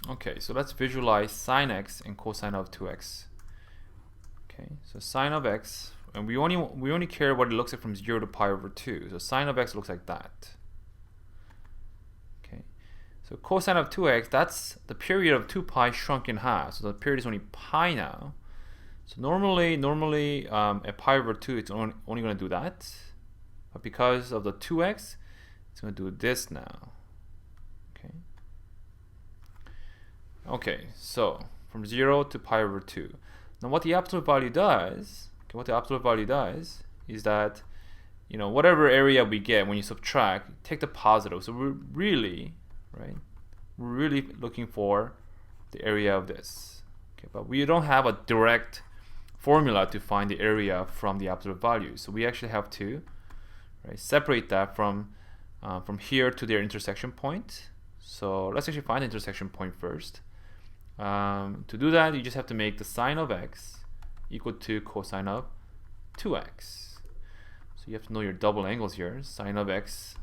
Okay, so let's visualize sine x and cosine of 2x. Okay, so sine of x, and we only care what it looks like from 0 to pi over 2. So sine of x looks like that. Okay, so cosine of 2x, that's the period of 2 pi shrunk in half. So the period is only pi now. So normally at pi over 2, it's only going to do that. But because of the 2x, it's going to do this now. Okay. Okay, so from 0 to pi over 2. Now what the absolute value does, is that, you know, whatever area we get when you subtract, take the positive. So we're really looking for the area of this. Okay, but we don't have a direct formula to find the area from the absolute value. So we actually have to separate that from here to their intersection point. So let's actually find the intersection point first. To do that, you just have to make the sine of x equal to cosine of 2x. So you have to know your double angles here. Sine of x,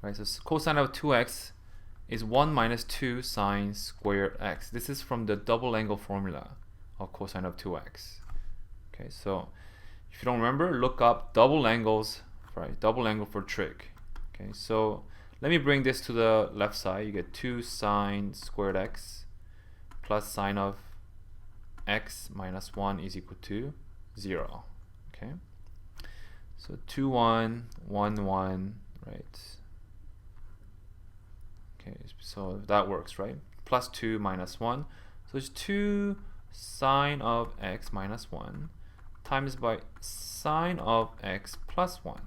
right? So cosine of 2x is 1 minus 2 sine squared x. This is from the double angle formula of cosine of 2x. Okay, so if you don't remember, look up double angles, right? Double angle for trig. Okay, so let me bring this to the left side. You get 2 sine squared x plus sine of x minus 1 is equal to 0. Okay, so 2, 1, 1, 1, right? Okay, so that works, right? Plus 2 minus 1. So it's 2 sine of x minus 1 times by sine of x plus 1.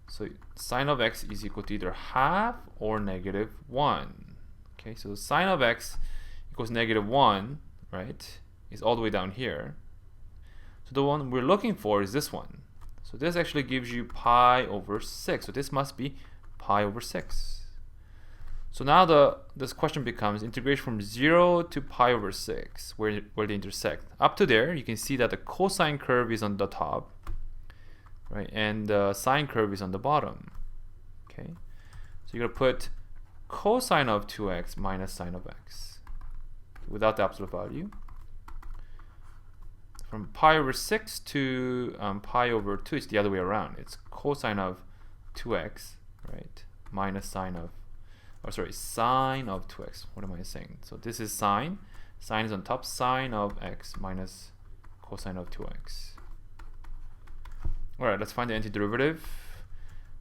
So sine of x is equal to either half or negative 1. Okay, so sine of x equals negative 1, right, is all the way down here. So the one we're looking for is this one. So this actually gives you pi over 6. So this must be pi over 6. So now this question becomes integration from 0 to pi over 6, where they intersect. Up to there, you can see that the cosine curve is on the top, right, and the sine curve is on the bottom. Okay, so you're going to put cosine of 2x minus sine of x without the absolute value. From pi over 6 to pi over 2, it's the other way around. It's cosine of 2x, right, minus sine of, sine of 2x. What am I saying? So this is sine. Sine is on top. Sine of x minus cosine of 2x. Alright, let's find the antiderivative.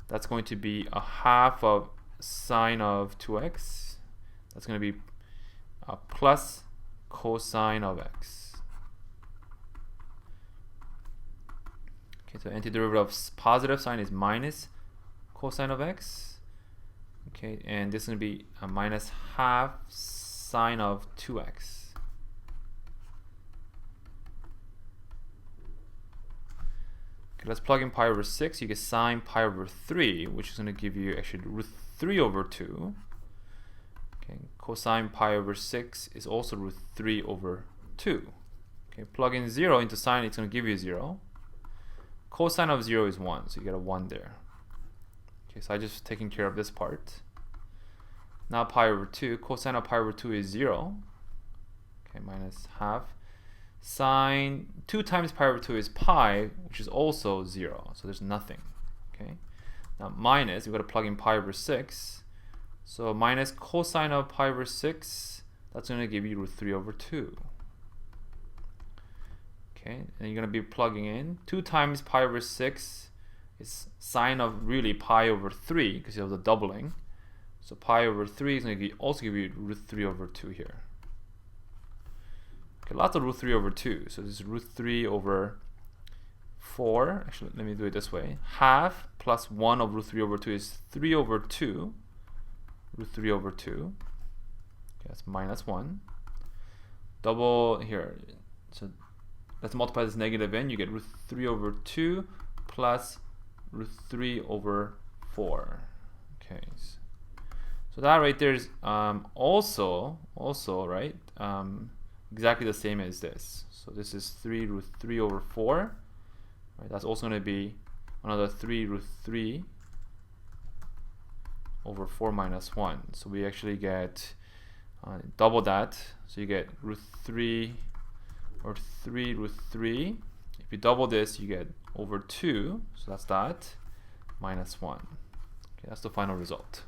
That's going to be a half of sine of 2x. That's going to be plus cosine of x. Okay, so antiderivative of positive sign is minus cosine of x. Okay, and this is going to be a minus half sine of 2x. Okay, let's plug in pi over 6. You get sine pi over 3, which is going to give you actually root 3 over 2. Okay, cosine pi over 6 is also root 3 over 2. Okay, plug in 0 into sine, it's going to give you 0. Cosine of 0 is 1, so you get a 1 there. Okay, so I just taken care of this part. Now pi over 2, cosine of pi over 2 is 0. Okay, minus half. Sine 2 times pi over 2 is pi, which is also 0, so there's nothing. Okay, now minus, we've got to plug in pi over 6. So minus cosine of pi over 6, that's going to give you root 3 over 2. Okay, and you're going to be plugging in 2 times pi over 6 is sine of really pi over 3 because you have the doubling. So pi over 3 is going to also give you root 3 over 2 here. Okay, lots of root 3 over 2. So this is root 3 over 4. Actually, let me do it this way. Half plus 1 of root 3 over 2 is 3 over 2. Root 3 over 2. Okay, that's minus 1. Double here. So let's multiply this negative in. You get root 3 over 2 plus root 3 over 4. Okay. So that right there is also right, exactly the same as this. So this is 3 root 3 over 4. Right, that's also going to be another 3 root 3 over 4 minus 1. So we actually get double that. So you get root 3 or 3 root 3. If you double this, you get over 2. So that's that minus 1. Okay, that's the final result.